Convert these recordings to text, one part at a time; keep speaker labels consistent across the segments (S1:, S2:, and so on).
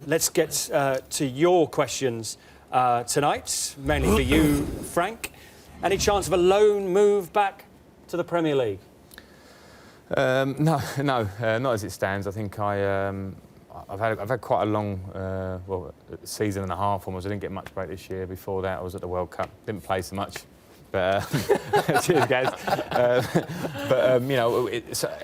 S1: let's get to your questions tonight, mainly for you, Frank. Any chance of a loan move back to the Premier League?
S2: No, not as it stands. I think I've had quite a long season and a half almost. I didn't get much break this year. Before that, I was at the World Cup. Didn't play so much. But cheers, guys. You know,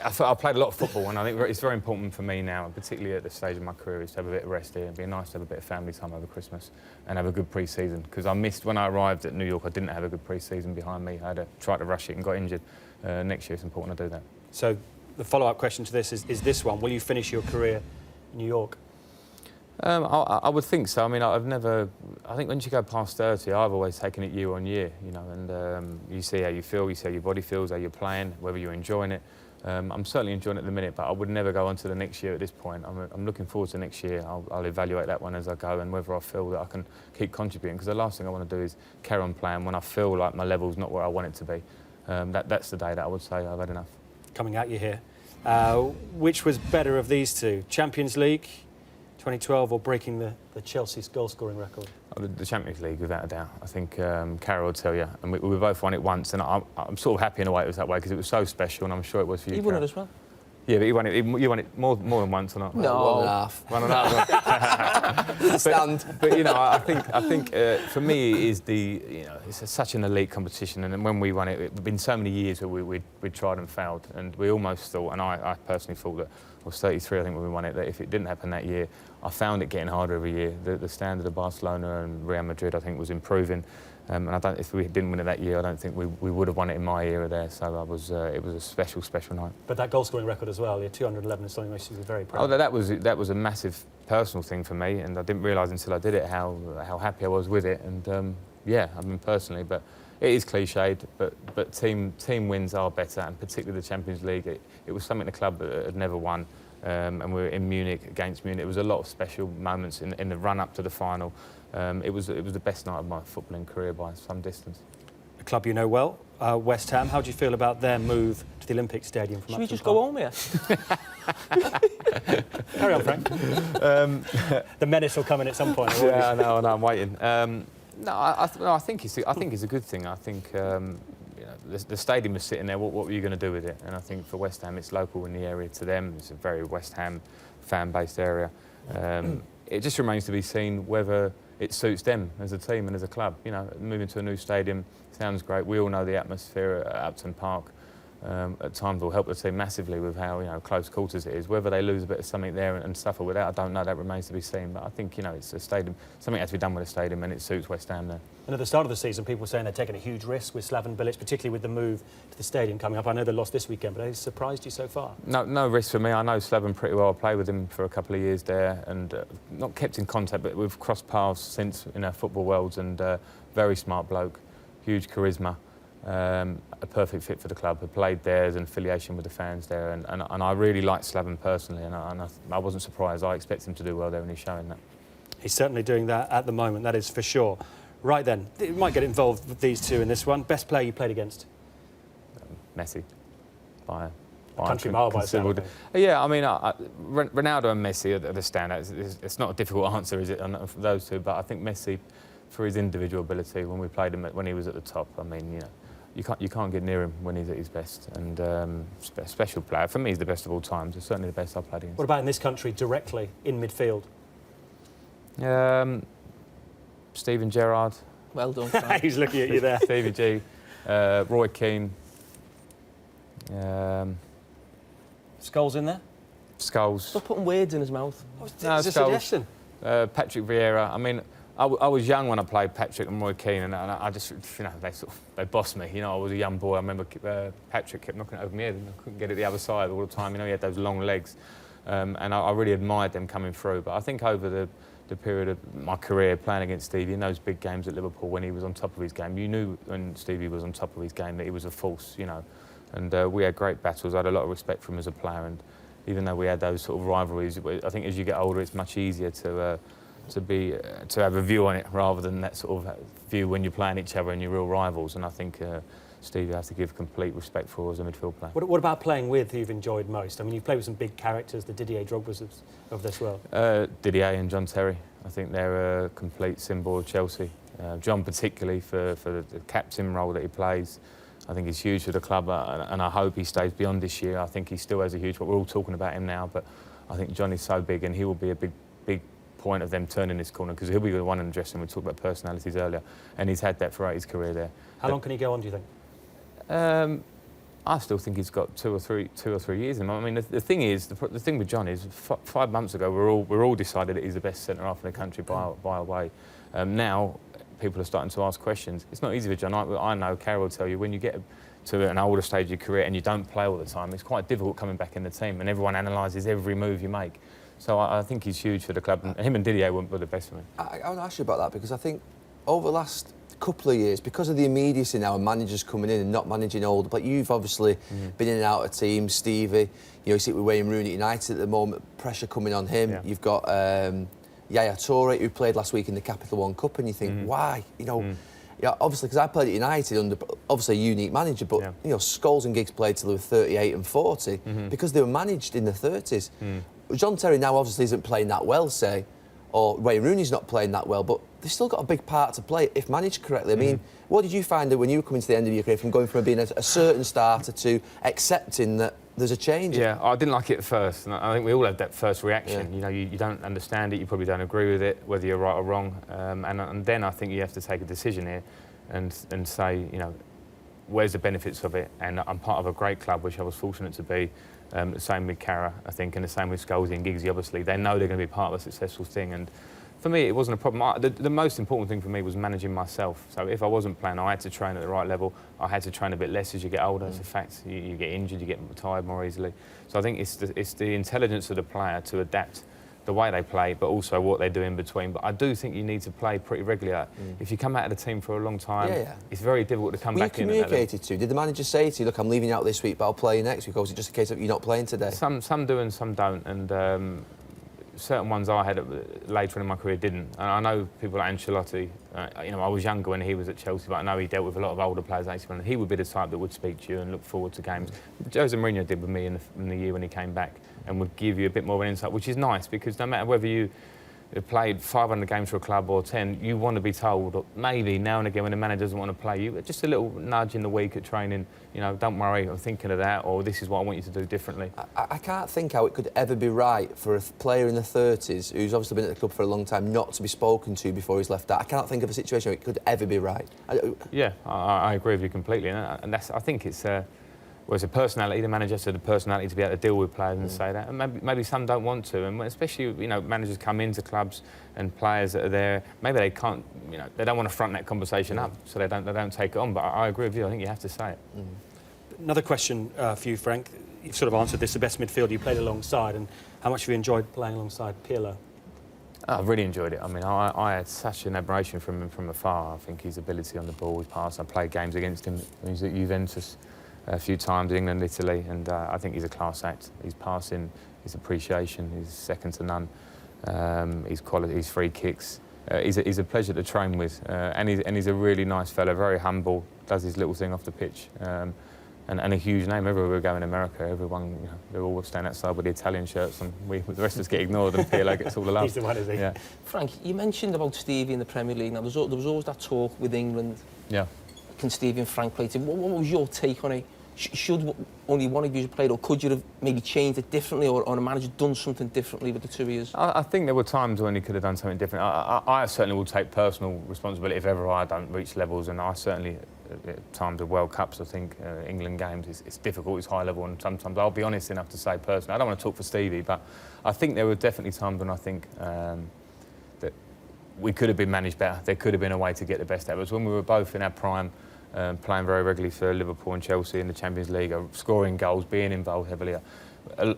S2: I've played a lot of football, and I think it's very important for me now, particularly at this stage of my career, is to have a bit of rest here. It'd be nice to have a bit of family time over Christmas and have a good pre-season. Because I missed when I arrived at New York. I didn't have a good pre-season behind me. I had to try to rush it and got injured. Next year, it's important to do that.
S1: So, the follow-up question to this is this one: will you finish your career in New York?
S2: I would think so. I mean, I think once you go past 30, I've always taken it year on year, you know, and you see how you feel, you see how your body feels, how you're playing, whether you're enjoying it. I'm certainly enjoying it at the minute, but I would never go on to the next year at this point. I'm looking forward to next year. I'll evaluate that one as I go and whether I feel that I can keep contributing, because the last thing I want to do is carry on playing when I feel like my level's not where I want it to be. That's the day that I would say I've had enough.
S1: Coming at you here. Which was better of these two? Champions League 2012 or breaking the Chelsea's goal-scoring record?
S2: The Champions League, without a doubt. I think Carragher will tell you, and we both won it once, and I'm sort of happy in a way it was that way, because it was so special, and I'm sure it was for you.
S3: You won it as well.
S2: Yeah, but you won it more than once, or not?
S3: No,
S2: well,
S3: 1.5.
S2: 1.5.
S3: Stand.
S2: But you know, I think for me it is it's such an elite competition, and when we won it, it's been so many years where we tried and failed, and we almost thought, and I personally thought that I was 33, I think, when we won it, that if it didn't happen that year, I found it getting harder every year. The standard of Barcelona and Real Madrid, I think, was improving. And if we didn't win it that year, I don't think we would have won it in my era there. So it was a special night.
S1: But that goal-scoring record as well, 211 is something which you were very proud of.
S2: That was a massive personal thing for me, and I didn't realise until I did it how happy I was with it. And yeah, I mean personally, but it is cliched. But team wins are better, and particularly the Champions League. It was something the club had never won. And we were in Munich against Munich. It was a lot of special moments in the run-up to the final. It was the best night of my footballing career by some distance.
S1: A club you know well, West Ham. How do you feel about their move to the Olympic Stadium?
S3: Should we just go home here?
S1: Carry on, Frank. The menace will come in at some point.
S2: Yeah, I know, I'm waiting. I think it's a good thing. I think the stadium is sitting there. What were you going to do with it? And I think for West Ham, it's local in the area to them. It's a very West Ham fan-based area. It just remains to be seen whether it suits them as a team and as a club. You know, moving to a new stadium sounds great. We all know the atmosphere at Upton Park at times will help the team massively with how close quarters it is. Whether they lose a bit of something there and suffer with that, I don't know. That remains to be seen. But I think it's a stadium. Something has to be done with a stadium, and it suits West Ham there.
S1: And at the start of the season, people were saying they're taking a huge risk with Slaven Bilic, particularly with the move to the stadium coming up. I know they lost this weekend, but has it surprised you so far? No
S2: risk for me. I know Slaven pretty well. I played with him for a couple of years there, and not kept in contact, but we've crossed paths since in our football worlds. And very smart bloke, huge charisma. A perfect fit for the club. I played there, there's an affiliation with the fans there, and I really like Slaven personally, and I wasn't surprised. I expect him to do well there, and he's showing that. He's
S1: certainly doing that at the moment, that is for sure. Right then, you might get involved with these two in this one. Best player you played against?
S2: Messi. By
S1: country mile by sound.
S2: Yeah, I mean, Ronaldo and Messi are the standouts. It's not a difficult answer, is it, for those two? But I think Messi, for his individual ability, when we played him when he was at the top, I mean, you can't get near him when he's at his best. And special player. For me, he's the best of all time. He's certainly the best I've played against.
S1: What about in this country, directly, in midfield?
S2: Steven Gerrard.
S3: Well done, Frank.
S1: He's looking at you there.
S2: Stevie G. Roy Keane.
S1: Scholes in there?
S2: Scholes.
S3: Stop putting words in his mouth.
S1: It's a suggestion.
S2: Patrick Vieira. I mean, I was young when I played Patrick and Roy Keane, and I just, they bossed me. I was a young boy. I remember Patrick kept knocking it over my head, and I couldn't get it the other side all the time. He had those long legs, and I really admired them coming through. But I think over the period of my career playing against Stevie in those big games at Liverpool when he was on top of his game, you knew when Stevie was on top of his game that he was a force, And we had great battles. I had a lot of respect for him as a player, and even though we had those sort of rivalries, I think as you get older, it's much easier to have a view on it rather than that sort of view when you're playing each other and you're real rivals. And I think Stevie has to give complete respect for as a midfield player.
S1: What about playing with who you've enjoyed most? I mean, you've played with some big characters, the Didier Drogbas of this world.
S2: Didier and John Terry. I think they're a complete symbol of Chelsea. John particularly for the captain role that he plays. I think he's huge for the club, and I hope he stays beyond this year. I think he still has a huge... We're all talking about him now, but I think John is so big, and he will be a big point of them turning this corner, because he'll be the one in the dressing room. We talked about personalities earlier, and he's had that throughout his career there.
S1: How long can he go on, do you think?
S2: I still think he's got two or three years in him. I mean, the thing is, the thing with John is, 5 months ago, we're all decided that he's the best centre half in the country by a way. Now, people are starting to ask questions. It's not easy for John. I know, Carragher will tell you, when you get to an older stage of your career and you don't play all the time, it's quite difficult coming back in the team, and everyone analyses every move you make. So I think he's huge for the club, and him and Didier were the best for me.
S4: I want to ask you about that, because I think over the last couple of years, because of the immediacy now and managers coming in and not managing older, but you've obviously been in and out of teams, Stevie, you sit with Wayne Rooney at United at the moment, pressure coming on him. Yeah. You've got Yaya Toure, who played last week in the Capital One Cup, and you think, why? Yeah, obviously, because I played at United under obviously a unique manager, but Scholes and Giggs played till they were 38 and 40 because they were managed in the 30s. John Terry now obviously isn't playing that well, say, or Wayne Rooney's not playing that well, but they've still got a big part to play if managed correctly. I mean, what did you find that when you were coming to the end of your career, from going from being a certain starter to accepting that there's a change?
S2: Yeah, I didn't like it at first, and I think we all had that first reaction.
S4: Yeah.
S2: You don't understand it, you probably don't agree with it, whether you're right or wrong, and then I think you have to take a decision here and say, where's the benefits of it? And I'm part of a great club, which I was fortunate to be. The same with Carragher, I think, and the same with Scholes and Giggsy, obviously. They know they're going to be part of a successful thing, and for me, it wasn't a problem. The most important thing for me was managing myself. So if I wasn't playing, I had to train at the right level. I had to train a bit less as you get older. It's a fact. You get injured, you get tired more easily. So I think it's the intelligence of the player to adapt the way they play, but also what they do in between. But I do think you need to play pretty regularly. If you come out of the team for a long time, it's very difficult to come back in.
S4: Were you communicated to? Did the manager say to you, look, I'm leaving you out this week, but I'll play you next week? Or was it just a case of you're not playing today?
S2: Some do and some don't. And certain ones I had later in my career didn't. And I know people like Ancelotti, I was younger when he was at Chelsea, but I know he dealt with a lot of older players, and he would be the type that would speak to you and look forward to games. Jose Mourinho did with me in the year when he came back, and would give you a bit more of an insight, which is nice, because no matter whether you played 500 games for a club or 10, you want to be told, maybe now and again when the manager doesn't want to play you, just a little nudge in the week at training, don't worry, I'm thinking of that, or this is what I want you to do differently.
S4: I can't think how it could ever be right for a player in the 30s, who's obviously been at the club for a long time, not to be spoken to before he's left out. I can't think of a situation where it could ever be right.
S2: Yeah, I agree with you completely, and that's, I think it's a personality. The manager has the personality to be able to deal with players and say that. And maybe some don't want to, and especially managers come into clubs and players that are there. Maybe they can't, they don't want to front that conversation up, so they don't take it on. But I agree with you. I think you have to say it.
S1: Another question for you, Frank. You've sort of answered this. The best midfielder you played alongside, and how much have you enjoyed playing alongside Pirlo?
S2: I've really enjoyed it. I mean, I had such an admiration from him from afar. I think his ability on the ball, his pass. I played games against him. He's at Juventus a few times, England, Italy, and I think he's a class act. His passing, his appreciation, is second to none. His quality, his free kicks. He's a pleasure to train with, and he's a really nice fellow, very humble, does his little thing off the pitch, and a huge name. Everywhere we go in America, everyone, they're all standing outside with the Italian shirts, and the rest of us get ignored, and Pirlo gets all the love.
S1: He's the one, is he?
S2: Yeah.
S3: Frank, you mentioned about Stevie in the Premier League. Now, there was always that talk with England.
S2: Yeah.
S3: Can Stevie and Frank play together? What was your take on it? Should only one of you have played, or could you have maybe changed it differently, or a manager done something differently with the two of you?
S2: I think there were times when he could have done something different. I certainly will take personal responsibility if ever I don't reach levels, and I certainly, at times of World Cups, I think England games, it's difficult, it's high level, and sometimes I'll be honest enough to say personally, I don't want to talk for Stevie, but I think there were definitely times when I think that we could have been managed better. There could have been a way to get the best out of us. When we were both in our prime, playing very regularly for Liverpool and Chelsea in the Champions League, scoring goals, being involved heavily.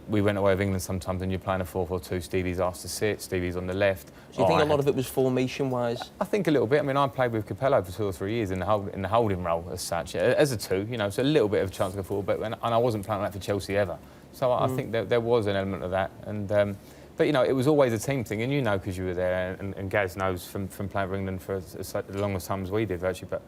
S2: We went away with England sometimes, and you're playing a 4-4-2. Stevie's asked to sit, Stevie's on the left.
S3: Do you think a lot of it was formation-wise?
S2: I think a little bit. I mean, I played with Capello for 2 or 3 years in the holding role as such. As a two, it's a little bit of a chance to go forward, and I wasn't playing like that for Chelsea ever. So I think there was an element of that. And but it was always a team thing, and because you were there, and Gaz knows from playing for England for as long as time as we did, virtually. But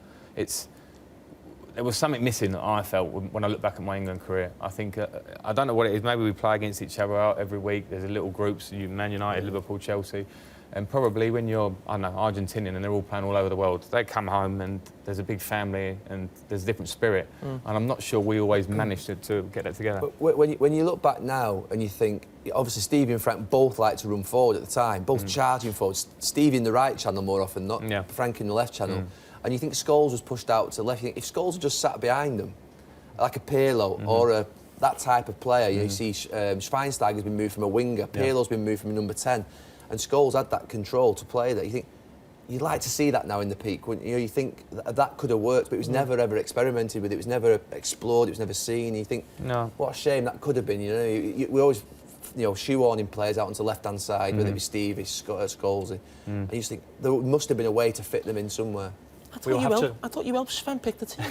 S2: there was something missing that I felt when I look back at my England career. I think, I don't know what it is, maybe we play against each other every week. There's a little groups, Man United, Liverpool, Chelsea. And probably when you're, I don't know, Argentinian and they're all playing all over the world, they come home and there's a big family and there's a different spirit. And I'm not sure we always managed to get that together.
S4: But when you look back now and you think, obviously Stevie and Frank both like to run forward at the time, both charging forward. Stevie in the right channel more often than not, Frank in the left channel. And you think Scholes was pushed out to left. You think if Scholes had just sat behind them, like a Pirlo or that type of player, you see Schweinsteiger's been moved from a winger, Pirlo's been moved from a number 10. And Scholes had that control to play that. You think you'd like to see that now in the peak, wouldn't you? You think that could have worked, but it was never ever experimented with. It was never explored. It was never seen. You think, what a shame that could have been. We always, shoehorning players out onto the left-hand side, whether it be Stevie, Scholes, and you just think there must have been a way to fit them in somewhere.
S3: I thought you helped Sven pick the team.